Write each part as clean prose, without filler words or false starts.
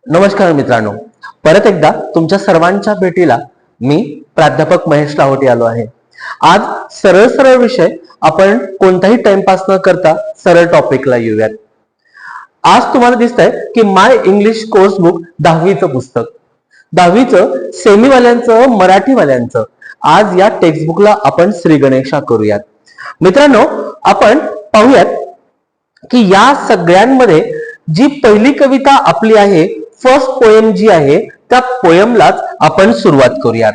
नमस्कार मित्रांनो, परत एकदा तुमच्या सर्वांच्या भेटीला मी प्राध्यापक महेश लाहोटी आलो आहे. आज सरळ सरळ विषय, आपण कोणताही टाइमपास न करता सरळ टॉपिकला येऊयात. आज तुम्हाला दिसतंय की माय इंग्लिश कोर्स बुक 10वीचं पुस्तक, 10वीचं सेमीवाल्यांचं, मराठीवाल्यांचं, आज या टेक्स्टबुकला आपण श्री गणेशा करूयात. मित्रांनो, आपण पाहूयात की या सगळ्यांमध्ये जी पहिली कविता आपली आहे, फर्स्ट पोएम जी आहे, त्या पोएमलाच आपण सुरुवात करूयात.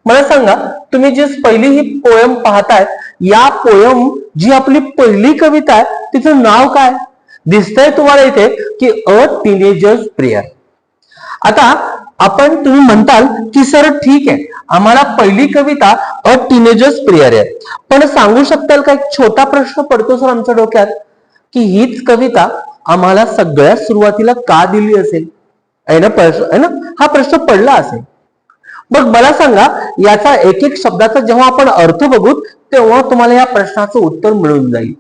मला सांगा, तुम्ही जी पहिली ही पोएम पाहताय, या पोएम जी आपली पहिली कविता आहे, तिचं नाव काय दिसतंय तुम्हाला इथे की अ टीनेजर्स प्रेयर. आता तुम्ही म्हणताल की सर ठीक आहे, आम्हाला पहिली कविता अ टीनेजर्स प्रेयर आहे, पण सांगू शकताल का, एक छोटा प्रश्न पडतो सर आमच्या डोक्यात, की हीच कविता आम्हाला सगळ्यात सुरुवातीला का दिली असेल? आहे ना, हा प्रश्न पडला असेल. मग मला सांगा, याचा एक एक शब्दाचा जेव्हा आपण अर्थ बघू, तेव्हा तुम्हाला या प्रश्नाचं उत्तर मिळून जाईल.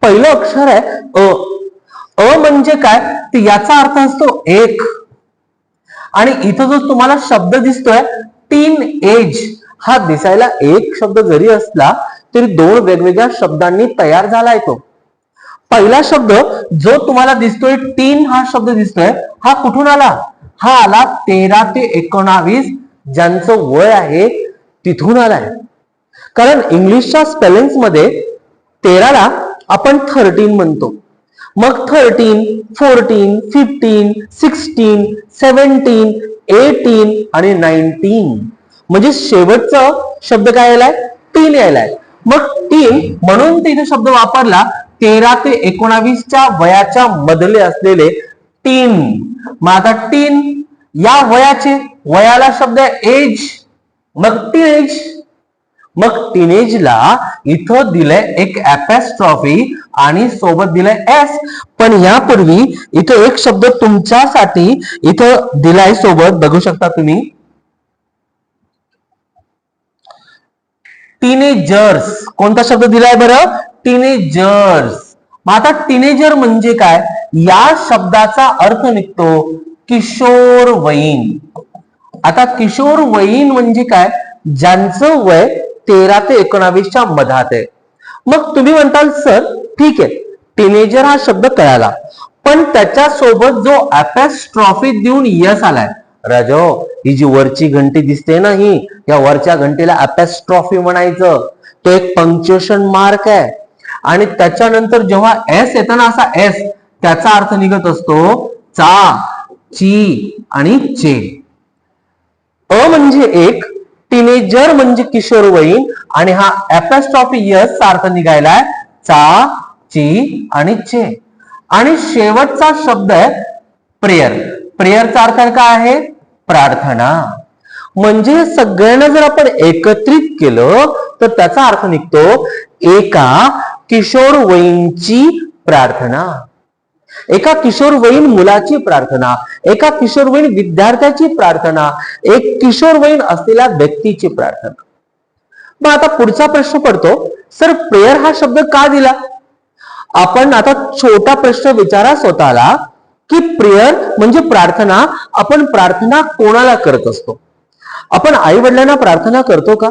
पहिलं अक्षर आहे अ. अ म्हणजे काय, तर याचा अर्थ असतो एक. आणि इथं जो तुम्हाला शब्द दिसतोय टीन एज, हा दिसायला एक शब्द जरी असला तरी दोन वेगवेगळ्या शब्दांनी तयार झालाय तो. पहिला शब्द जो तुम्हाला दिसतोय, टीन हा शब्द दिसतोय, हा कुठून आला? हा आला 13 ते 19 ज्यांचं वय आहे तिथून आलाय. कारण इंग्लिशच्या स्पेलिंग्स मध्ये 13ला आपण 13 म्हणतो, मग 13, 14, 15, 16, 17, 18 आणि 19, म्हणजे शेवटचा शब्द काय आलाय? टीन यायलाय. मग टीन म्हणून तिथे शब्द वापरला 13 ते 19च्या वयाच्या मधले असलेले टीन. मग आता टीन या वयाला शब्द एज, मग टीनेज. मग टीनेजला इथं दिलंय एक ॲपॉस्ट्रॉफी आणि सोबत दिलंय एस. पण यापूर्वी इथं एक शब्द तुमच्यासाठी इथं दिलाय सोबत, बघू शकता तुम्ही, टीनेजर्स. कोणता शब्द दिलाय बरं? टीनेजर्स. मग आता टीनेजर म्हणजे काय? या शब्दाचा अर्थ निघतो किशोरवयीन. आता किशोरवयीन म्हणजे काय? ज्यांचं वय 13 ते 19च्या मधात आहे. मग तुम्ही म्हणताल सर ठीक आहे, टीनेजर हा शब्द कळाला, पण त्याच्या सोबत जो ॲपॉस्ट्रॉफी देऊन यस आलाय, राजो, ही जी वरची घंटी दिसते ना, ही या वरच्या घंटीला ॲपॉस्ट्रॉफी म्हणायचं. तो एक पंक्च्युएशन मार्क आहे. आणि त्याच्यानंतर जेव्हा एस येतं ना, असा एस, त्याचा अर्थ निघत असतो चा, ची आणि चे. अ म्हणजे एक, टीनेजर म्हणजे किशोरवयीन, आणि हा ॲपॉस्ट्रॉफी यस चा अर्थ निघायलाय चा, ची आणि चे. आणि शेवटचा शब्द आहे प्रेयर. प्रेयरचा अर्थ काय आहे? प्रार्थना. म्हणजे सगळ्यांना जर आपण एकत्रित केलं तर त्याचा अर्थ निघतो एका किशोरवयीनची प्रार्थना, एका किशोरवयीन मुलाची प्रार्थना, एका किशोरवयीन विद्यार्थ्याची प्रार्थना, एक किशोरवयीन असलेल्या व्यक्तीची प्रार्थना. मग आता पुढचा प्रश्न पडतो, सर प्रेयर हा शब्द का दिला? आपण आता छोटा प्रश्न विचारा स्वतःला, की प्रेयर म्हणजे प्रार्थना. आपण प्रार्थना कोणाला करत असतो? आपण आई वडिलांना प्रार्थना करतो का?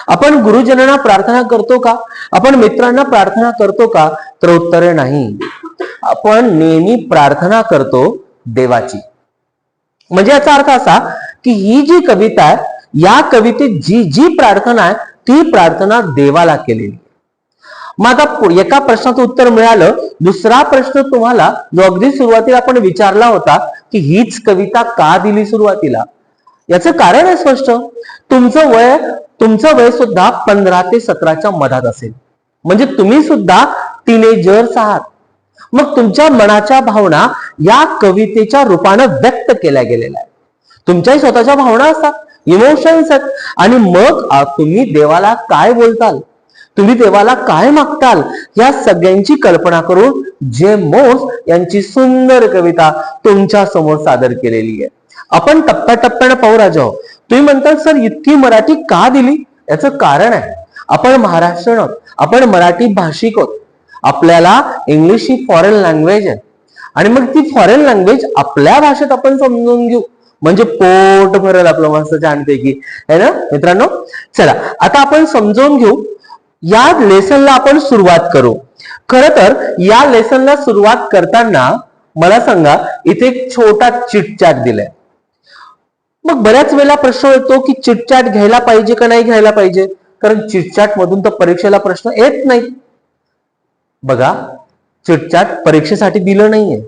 आपण गुरुजनांना प्रार्थना करतो का? आपण मित्रांना प्रार्थना करतो का? तर उत्तर आहे नाही. आपण नेहमी प्रार्थना करतो देवाची. म्हणजे याचा अर्थ असा की ही जी कविता आहे, या कवितेत जी जी प्रार्थना आहे, ती प्रार्थना देवाला केलेली. मग आता एका प्रश्नाचं उत्तर मिळालं. दुसरा प्रश्न तुम्हाला, जो अगदी सुरुवातीला आपण विचारला होता, की हीच कविता का दिली सुरुवातीला, याचं कारण आहे स्पष्ट. तुमचं वय सुद्धा 15 ते 17च्या मधात असेल, म्हणजे तुम्ही सुद्धा टीनेजर्स आहात. मग तुमच्या मनाच्या भावना या कवितेच्या रूपानं व्यक्त केल्या गेलेल्या आहेत. तुमच्याही स्वतःच्या भावना असतात, इमोशन्स आहेत. आणि मग तुम्ही देवाला काय बोलताल, तुम्ही देवाला काय मागताल, या सगळ्यांची कल्पना करून जे मोस यांची सुंदर कविता तुमच्या समोर सादर केलेली आहे. आपण टप्प्याटप्प्याने पाहू राजा. तुम्ही म्हणताल सर इतकी मराठी का दिली? याचं कारण आहे, आपण महाराष्ट्रीयन आहोत, आपण मराठी भाषिक आहोत. आपल्याला इंग्लिश ही फॉरेन लँग्वेज आहे. आणि मग ती फॉरेन लँग्वेज आपल्या भाषेत आपण समजून घेऊ, म्हणजे पोट भरेल आपलं मस्त छानपैकी, है ना मित्रांनो. चला आता आपण समजून घेऊ, या लेसनला आपण सुरुवात करू. खर तर या लेसनला सुरुवात करताना मला सांगा, इथे एक छोटा चिटचॅट दिलाय. मग बऱ्याच वेळेला प्रश्न येतो की चिटचॅट घ्यायला पाहिजे का नाही घ्यायला पाहिजे, कारण चिटचॅट मधून तर परीक्षेला प्रश्न येत नाही. बघा, चिटचॅट परीक्षेसाठी दिलं नाहीये,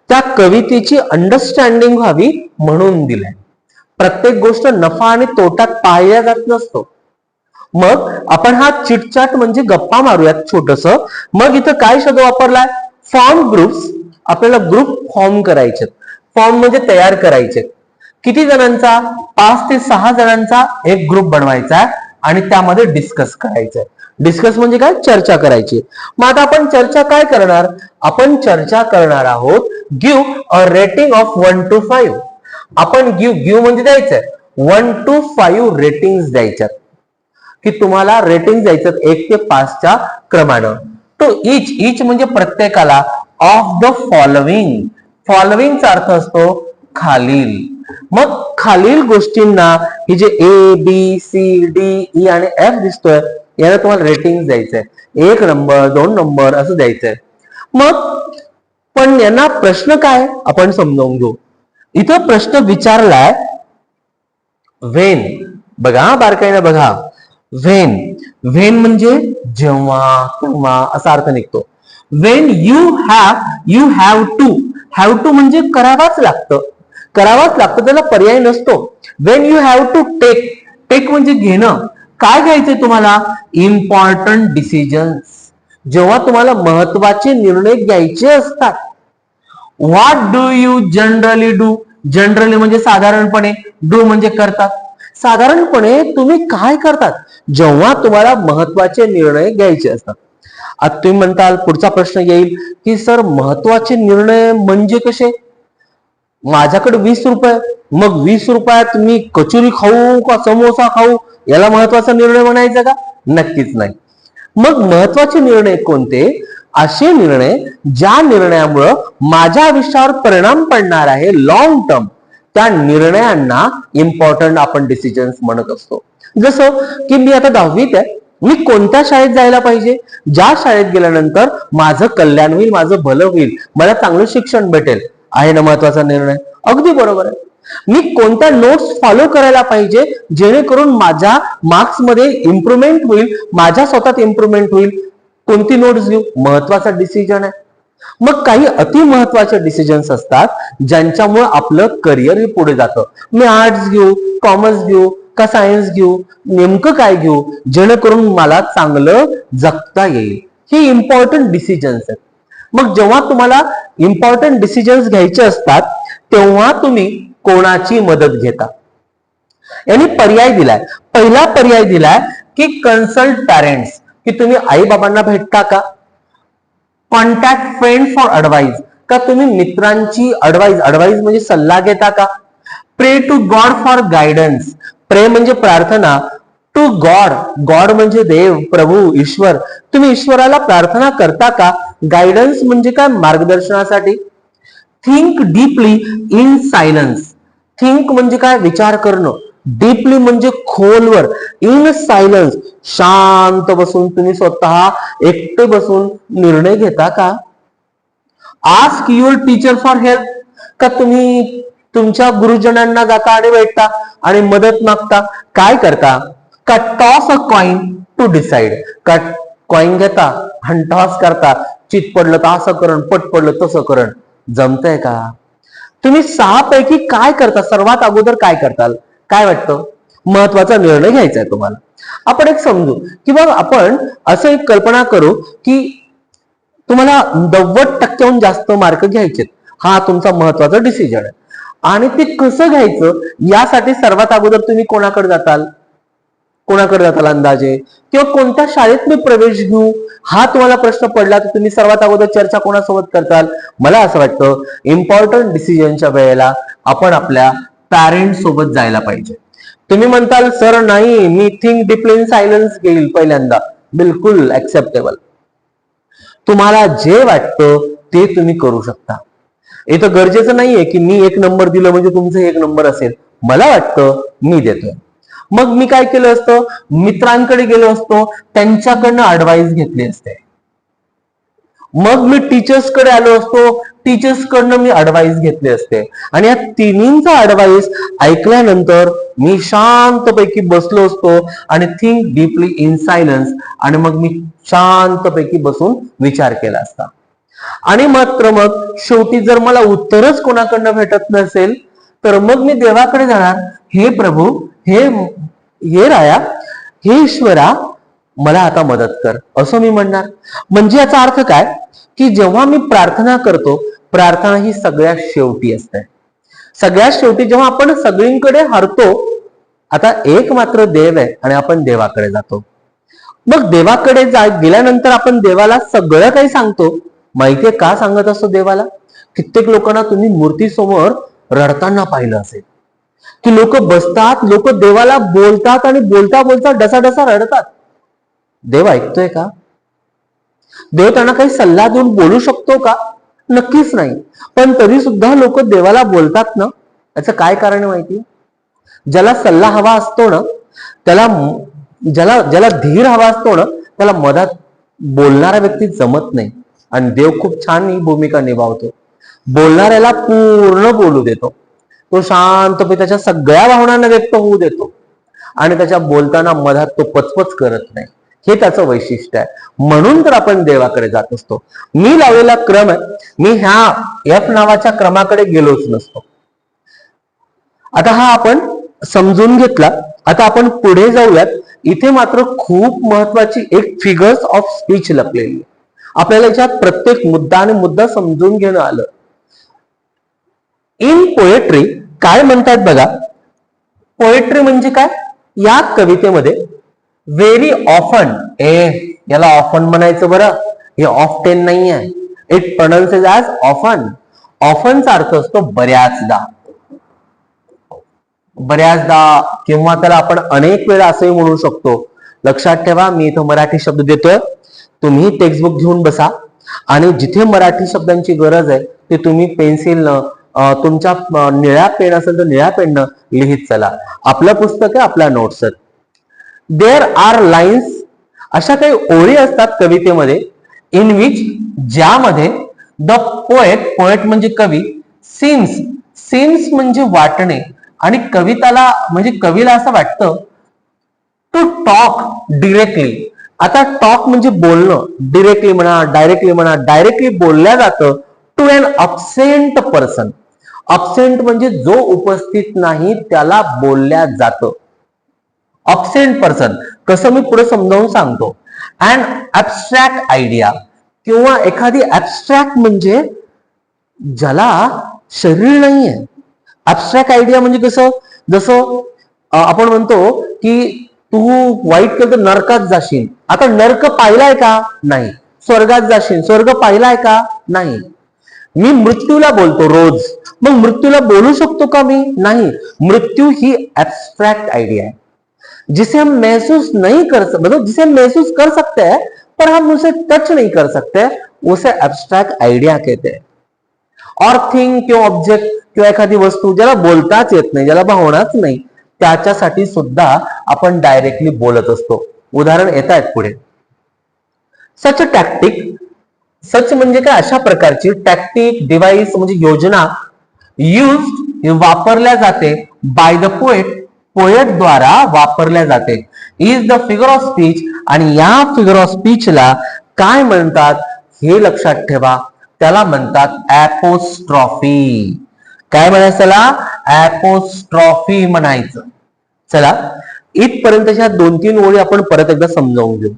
त्या कवितेची अंडरस्टँडिंग व्हावी म्हणून दिलंय. प्रत्येक गोष्ट नफा आणि तोट्यात पाहिल्या जात नसतो. मग आपण हा चिटचॅट म्हणजे गप्पा मारूयात छोटस. मग इथं काय शब्द वापरलाय, फॉर्म ग्रुप्स. आपल्याला ग्रुप फॉर्म करायचे, फॉर्म म्हणजे तयार करायचे. किती जणांचा, 5 ते 6 जणांचा एक ग्रुप बनवायचा आणि त्यामध्ये डिस्कस करायचंय. डिस्कस म्हणजे काय, चर्चा करायची. मग आता आपण चर्चा काय करणार, आपण चर्चा करणार आहोत give a rating of 1 to 5. आपण गिव्ह म्हणजे द्यायचंय 1 to 5 रेटिंग द्यायच्यात, की तुम्हाला रेटिंग द्यायचं 1 ते 5च्या क्रमानं. तो इच म्हणजे प्रत्येकाला, ऑफ द फॉलोइंग. फॉलोइंगचा अर्थ असतो खालील. मग खालील गोष्टींना ही जे ABCDE आणि F दिसतोय, याला तुम्हाला रेटिंग द्यायचंय, 1 नंबर 2 नंबर असं द्यायचंय. मग पण यांना प्रश्न काय आपण समजावून घेऊ. इथं प्रश्न विचारलाय व्हेन. बघा बारकाईने बघा, व्हेन. व्हेन म्हणजे जेव्हा केव्हा असा अर्थ निघतो. व्हेन यू हॅव टू म्हणजे करावाच लागतं, करावाच लागतं, त्याला पर्याय नसतो. When you have to take म्हणजे घेणं. काय घ्यायचंय तुम्हाला, इम्पॉर्टंट डिसिजन्स. जेव्हा तुम्हाला महत्वाचे निर्णय घ्यायचे असतात. What do you generally do. Generally म्हणजे साधारणपणे, डू म्हणजे करतात. साधारणपणे तुम्ही काय करतात जेव्हा तुम्हाला महत्वाचे निर्णय घ्यायचे असतात. आता तुम्ही म्हणताल, पुढचा प्रश्न येईल की सर महत्वाचे निर्णय म्हणजे कसे, माझ्याकडे 20 रुपये, मग 20 रुपयात मी कचोरी खाऊ का समोसा खाऊ, याला महत्वाचा निर्णय म्हणायचा का, नक्कीच नाही. मग महत्वाचे निर्णय कोणते, असे निर्णय ज्या निर्णयामुळे माझ्या आयुष्यावर परिणाम पडणार आहे लॉंग टर्म, त्या निर्णयांना इम्पॉर्टंट आपण डिसिजन्स म्हणत असतो. जसं की मी आता 10वीत आहे, मी कोणत्या शाळेत जायला पाहिजे, ज्या शाळेत गेल्यानंतर माझं कल्याण होईल, माझं भलं होईल, मला चांगलं शिक्षण भेटेल, आहे ना महत्वाचा निर्णय. अगदी बरोबर आहे. मी कोणत्या नोट्स फॉलो करायला पाहिजे जेणेकरून माझ्या मार्क्स मध्ये इम्प्रुव्हमेंट होईल, माझ्या स्वतःत इम्प्रुव्हमेंट होईल, कोणती नोट्स घेऊ, महत्वाचा डिसिजन आहे. मग काही अति महत्वाचे डिसिजन्स असतात ज्यांच्यामुळे आपलं करिअर पुढे जातं. मी आर्ट्स घेऊ, कॉमर्स घेऊ का सायन्स घेऊ, नेमकं काय घेऊ जेणेकरून मला चांगलं जगता येईल, हे इम्पॉर्टंट डिसिजन्स आहेत. मग जेव्हा तुम्हाला इम्पॉर्टंट डिसिजन्स घ्यायचे असतात तेव्हा तुम्ही कोणाची मदत घेता. यांनी पर्याय दिलाय. पहिला पर्याय दिलाय की कन्सल्ट पॅरेंट्स, की तुम्ही आई बाबांना भेटता का. कॉन्टॅक्ट फ्रेंड फॉर ऍडवाइस, का तुम्ही मित्रांची ऍडवाइस म्हणजे सल्ला घेता का. प्रे टू गॉड फॉर गायडन्स, प्रे म्हणजे प्रार्थना, टू गॉड म्हणजे देव, प्रभू, ईश्वर, तुम्ही ईश्वराला प्रार्थना करता का. गायडन्स म्हणजे काय, मार्गदर्शनासाठी. Think deeply in silence, think म्हणजे काय, विचार करणं, डीपली म्हणजे खोलवर, इन सायलन्स शांत बसून तुम्ही स्वतः एकटे बसून निर्णय घेता का. Ask your teacher for help, का तुम्ही तुमच्या गुरुजनांना जाता आणि भेटता आणि मदत मागता. काय करता, का toss a coin to decide, का कॉइन घेता आणि टॉस करता, चित पडलं तर असं करण, पट पडलं तसं करण. जमतंय का. तुम्ही 6 पैकी काय करता, सर्वात अगोदर काय करताल, काय वाटतं, महत्वाचा निर्णय घ्यायचा आहे तुम्हाला. आपण एक समजू की बघ, आपण असं एक कल्पना करू की तुम्हाला 90% जास्त मार्क घ्यायचे, हा तुमचा महत्वाचा डिसिजन आहे. आणि ते कसं घ्यायचं यासाठी सर्वात अगोदर तुम्ही कोणाकडे जाताल, अंदाजे, किंवा कोणत्या शाळेत मी प्रवेश घेऊ, हा तुम्हाला प्रश्न पडला तर तुम्ही सर्वात अगोदर चर्चा कोणासोबत करताल. मला असं वाटतं इम्पॉर्टंट डिसिजनच्या वेळेला आपण आपल्या पॅरेंट्स सोबत जायला पाहिजे. तुम्ही म्हणताल सर नाही, me think deeply in silence घेईल पहिल्यांदा. बिलकुल ऍक्सेप्टेबल. तुम्हाला जे वाटतं ते तुम्ही करू शकता. इथं गरजेचं नाहीये की मी एक नंबर दिलं म्हणजे तुमचं एक नंबर असेल. मला वाटतं मी देतोय. मग मी काय केलं असतं, मित्रांकडे गेलो असतो, त्यांच्याकडनं ऍडवाइस घेतली असते. मग मी टीचर्सकडे आलो असतो, टीचर्सकडनं मी ऍडवाइस घेतले असते. आणि या तिन्हींचा ऍडवाइस ऐकल्यानंतर मी शांतपैकी बसलो असतो आणि थिंक डीपली इन सायलन्स, आणि मग मी शांतपैकी बसून विचार केला असता. आणि मात्र मग शेवटी जर मला उत्तरच कोणाकडनं भेटत नसेल तर मग मी देवाकडे जाणार, हे प्रभू, हे राया, हे ईश्वरा, मला आता मदत कर, असं मी म्हणणार. म्हणजे याचा अर्थ काय की जेव्हा मी प्रार्थना करतो, प्रार्थना ही सगळ्यात शेवटी असते. सगळ्यात शेवटी जेव्हा आपण सगळींकडे हरतो, आता एक मात्र देव आहे आणि आपण देवाकडे जातो. मग देवाकडे गेल्यानंतर आपण देवाला सगळं काही सांगतो. माहितीये का सांगत असतो देवाला? कित्येक लोकांना तुम्ही मूर्ती समोर रडताना पाहिलं असेल की लोक बसतात, लोक देवाला बोलतात आणि बोलता बोलता डसाडसा रडतात. देव ऐकतोय का? देव त्यांना काही सल्ला देऊन बोलू शकतो का? नक्कीच नाही. पण तरी सुद्धा लोक देवाला बोलतात ना, याचं काय कारण आहे माहिती? ज्याला सल्ला हवा असतो ना, त्याला ज्याला धीर हवा असतो ना, त्याला मधात बोलणारा व्यक्ती जमत नाही. आणि देव खूप छान ही भूमिका निभावतो. बोलणाऱ्याला पूर्ण बोलू देतो. तो शांतपणे त्याच्या सगळ्या भावनांना व्यक्त होऊ देतो आणि त्याच्या बोलताना मधात तो पचपच करत नाही. हे त्याचं वैशिष्ट्य आहे. म्हणून तर आपण देवाकडे जात असतो. मी लावलेला क्रम आहे, मी ह्या एफ नावाच्या क्रमाकडे गेलोच नसतो. आता हा आपण समजून घेतला. आता आपण पुढे जाऊयात. इथे मात्र खूप महत्वाची एक फिगर्स ऑफ स्पीच लपलेली आहे. आपल्याला याच्यात प्रत्येक मुद्दा आणि मुद्दा समजून घेणं आलं. इन पोएट्री काय म्हणतात बघा. पोएट्री म्हणजे काय? या कवितेमध्ये व्हेरी ऑफन, याला ऑफन म्हणायचं बरं, हे ऑफ्टेन नाही आहे. It pronounces as often. ऑफनचा अर्थ असतो बऱ्याचदा, बऱ्याचदा, किंवा त्याला आपण अनेक वेळा असंही म्हणू शकतो. लक्षात ठेवा, मी इथं मराठी शब्द देतोय. तुम्ही टेक्स्टबुक घेऊन बसा आणि जिथे मराठी शब्दांची गरज आहे ते तुम्ही पेन्सिलनं, तुमच्या निळ्या पेन असेल तर निळ्या पेननं लिहित चला. आपलं पुस्तक आहे, आपल्या नोट्स आहेत. देअर आर लाईन्स, अशा काही ओळी असतात कवितेमध्ये, इन विच, ज्यामध्ये द पोएट म्हणजे कवी, सीम्स म्हणजे वाटणे, आणि कविताला म्हणजे कवीला असं वाटतं टू टॉक डिरेक्टली. आता टॉक म्हणजे बोलणं, डिरेक्टली म्हणा, डायरेक्टली म्हणा, डायरेक्टली बोलल्या जातं to an absent person. Absent म्हणजे जो उपस्थित नाही त्याला बोलल्या जातं. अब्सेंट पर्सन कसं मी पुढे समजावून सांगतो. अँड ऍबस्ट्रॅक्ट आयडिया, किंवा एखादी ऍबस्ट्रॅक्ट म्हणजे ज्याला शरीर नाहीये. ऍबस्ट्रॅक्ट आयडिया म्हणजे कसं, जसं आपण म्हणतो की तू वाईट केलं तर नरकात जाशील. आता नरक पाहिलाय का? नाही. स्वर्गात जाशील, स्वर्ग पाहिलाय का? नाही. मी मृत्यूला बोलतो रोज, मग मृत्यूला बोलू शकतो का मी? नाही. मृत्यू ही एब्स्ट्रैक्ट आइडिया है जिसे हम महसूस नहीं कर सकते, मतलब जिसे हम महसूस कर सकते हैं पर हम उसे टच नहीं कर सकते, उसे एब्स्ट्रैक्ट आइडिया कहते हैं. और थिंग किंवा ऑब्जेक्ट किंवा एखादी वस्तू ज्याला बोलताच येत नाही, ज्याला भावनाच नाही, त्याच्यासाठी सुद्धा आपण डायरेक्टली बोलत असतो. उदाहरण येत आहेत पुढे. सच टॅक्टिक, सच म्हणजे काय? अशा प्रकारची. टॅक्टिक, डिव्हाइस म्हणजे योजना. यूज्ड वापरल्या जाते. बाय द पोएट, पोएट द्वारा वापरल्या जाते. Is the figure of speech, आणि या फिगर ऑफ स्पीचला काय म्हणतात हे लक्षात ठेवा. त्याला म्हणतात ऍपोस्ट्रॉफी. काय म्हणायचं त्याला? ऍपोस्ट्रॉफी म्हणायचं. चला, इथपर्यंतच्या 2-3 ओळी आपण परत एकदा समजावून घेऊ.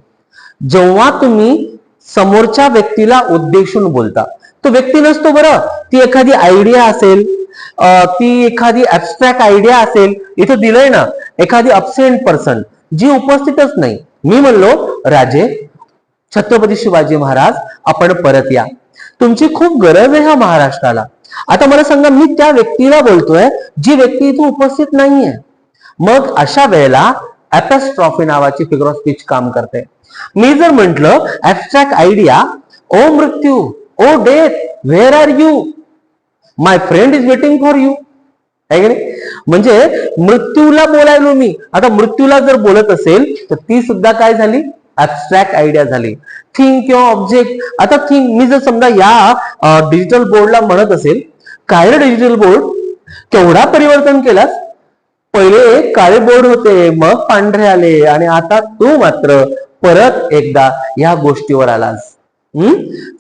जेव्हा तुम्ही समोरच्या व्यक्तीला उद्देशून बोलता, तो व्यक्ती नसतो बरं, ती एखादी आयडिया असेल, ती एखादी ऍबस्ट्रॅक्ट आयडिया असेल. इथं दिलंय ना, एखादी अब्सेंट पर्सन जी उपस्थितच नाही. मी म्हणलो, राजे, छत्रपती शिवाजी महाराज, आपण परत या, तुमची खूप गरज आहे ह्या महाराष्ट्राला. आता मला सांगा, मी त्या व्यक्तीला बोलतोय जी व्यक्ती इथे उपस्थित नाहीये. मग अशा वेळेला ऍपोस्ट्रॉफी नावाची फिगर ऑफ स्पीच काम करते. मी जर म्हंटल ऍबस्ट्रॅक्ट आयडिया, ओ मृत्यू, oh death, where are you, my friend is waiting for you. आहे की नाही? म्हणजे मृत्यूला बोलायलो मी. आता मृत्यूला जर बोलत असेल तर ती सुद्धा काय झाली? ऍबस्ट्रॅक्ट आयडिया झाली. थिंक किंवा ऑब्जेक्ट. आता थिंक, मी जर समजा या डिजिटल बोर्डला म्हणत असेल, काय डिजिटल बोर्ड केवढा परिवर्तन केलास, पहिले काळे बोर्ड होते, मग पांढरे आले, आणि आता तू मात्र परत एकदा या गोष्टीवर आलास.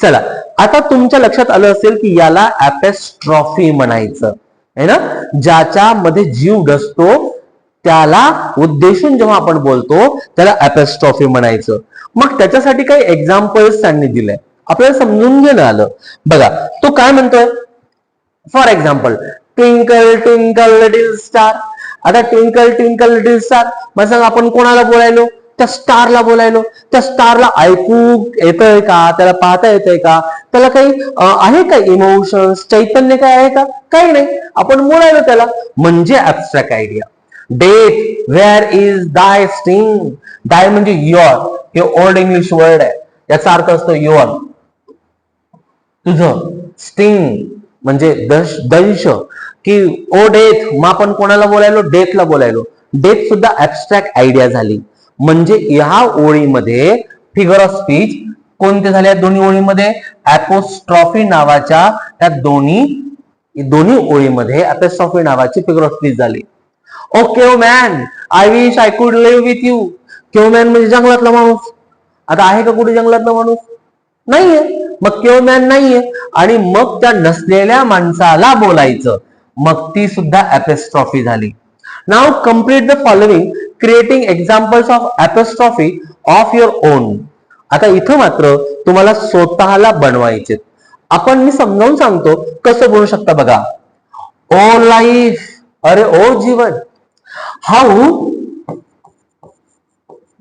चला, आता तुमच्या लक्षात आलं असेल की याला ऍपेस्ट्रॉफी म्हणायचं आहे ना. ज्याच्यामध्ये जीव डसतो त्याला उद्देशून जेव्हा आपण बोलतो त्याला ऍपेस्ट्रॉफी म्हणायचं. मग त्याच्यासाठी काही एक्झाम्पल्स त्यांनी दिले, आपल्याला समजून घेणं आलं. बघा तो काय म्हणतोय. For example, twinkle twinkle little star. आता ट्विंकल ट्विंकल लिटिल स्टार मग आपण कोणाला बोलायलो? त्या स्टारला बोलायलो. त्या स्टारला ऐकू येतंय का? त्याला पाहता येतंय का? त्याला काही आहे का इमोशन्स, चैतन्य काय आहे का? काही नाही, आपण बोलायलो त्याला. म्हणजे abstract idea. Death, where is thy sting. Thy म्हणजे युअर, हे ओल्ड इंग्लिश वर्ड आहे, याचा अर्थ असतो युअर, तुझं. स्टिंग म्हणजे दंश, की ओ डेथ, मग आपण कोणाला बोलायलो? डेथला बोलायलो. डेथ सुद्धा ऍबस्ट्रॅक्ट आयडिया झाली. म्हणजे या ओळीमध्ये फिगर ऑफ स्पीच कोणते झाले? दोन्ही ओळीमध्ये ऍपोस्ट्रॉफी नावाच्या त्या दोन्ही ओळीमध्ये ऍपोस्ट्रॉफी नावाची फिगर ऑफ स्पीच झाली. Oh caveman, I wish I could live with you. Caveman म्हणजे जंगलातला माणूस. आता आहे का कुठे जंगलातला माणूस? नाहीये. मग केवमॅन नाहीये, आणि मग त्या नसलेल्या माणसाला बोलायचं, मग ती सुद्धा ऍपेस्ट्रॉफी झाली. Now complete the following creating examples of apostrophe of your own. आता इथं मात्र तुम्हाला स्वतःला बनवायचे. मी समजावून सांगतो कसं बोलू शकता. बघा, ओ लाईफ, अरे ओ जीवन. हाऊ,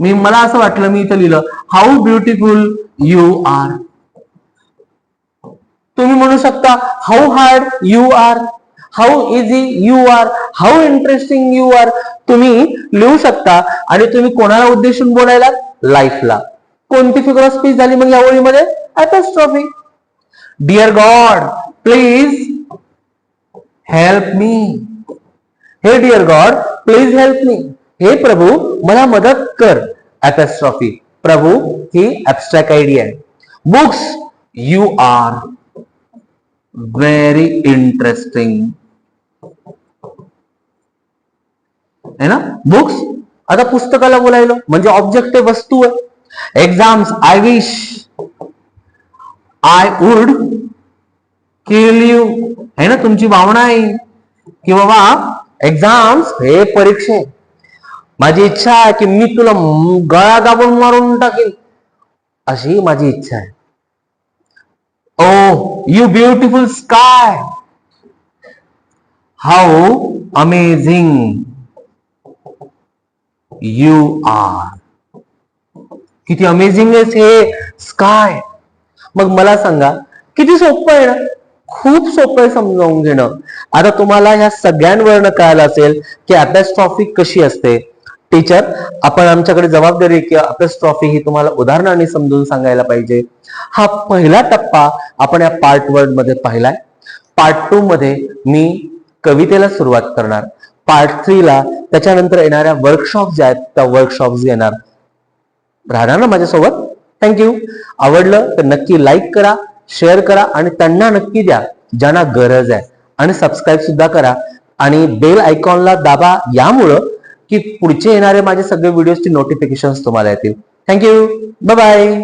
मला असं वाटलं, मी इथं लिहिलं हाऊ ब्युटिफुल यू आर. तुम्ही म्हणू शकता how hard you are, how easy you are, how interesting you are. तुम्ही लिहू शकता. आणि तुम्ही कोणाला उद्देशून बोलायला? लाईफला. कोणती फिगर ऑफ स्पीच झाली मग या ओळीमध्ये? Apostrophe. Dear God please help me. हे dear God please help me, हे प्रभू मला मदत कर. ऍपोस्ट्रॉफी. प्रभू ही ऍबस्ट्रॅक्ट आयडिया आहे. Books, you are very interesting, है ना. बुक्स, आता पुस्तकाला बोलायलो म्हणजे ऑब्जेक्ट आहे, वस्तू आहे. Exams, I wish I would kill you, है ना, तुमची भावना आहे की बाबा एक्झाम्स हे परीक्षे, माझी इच्छा आहे की मी तुला गळा दाबून मारून टाकेन, अशी माझी इच्छा आहे. Oh you beautiful sky, how amazing you are. किती अमेझिंग आहे हे स्काय. मग मला सांगा किती सोपं आहे ना. खूप सोपं आहे समजावून घेणं. आता तुम्हाला ह्या सगळ्यांवरनं कळालं असेल की ऍपोस्ट्रॉफी कशी असते. टीचर, आपण आमच्याकडे जबाबदारी आहे की ऍपोस्ट्रॉफी ही तुम्हाला उदाहरणाने समजून सांगायला पाहिजे. हा पहिला टप्पा आपण या पार्ट 1 मध्ये पाहिलाय. पार्ट 2 मध्ये मी कवितेला सुरुवात करणार. पार्ट 3 ला त्याच्यानंतर येणाऱ्या वर्कशॉप ज्या आहेत त्या वर्कशॉप्स घेणार. राहणार ना माझ्यासोबत? थँक्यू. आवडलं तर नक्की लाईक करा, शेअर करा, आणि त्यांना नक्की द्या ज्यांना गरज आहे. आणि सबस्क्राईब सुद्धा करा आणि बेल आयकॉनला दाबा, यामुळं की पुढचे येणारे माझे सगळे व्हिडिओजची नोटिफिकेशन तुम्हाला येतील. थँक्यू. Bye bye.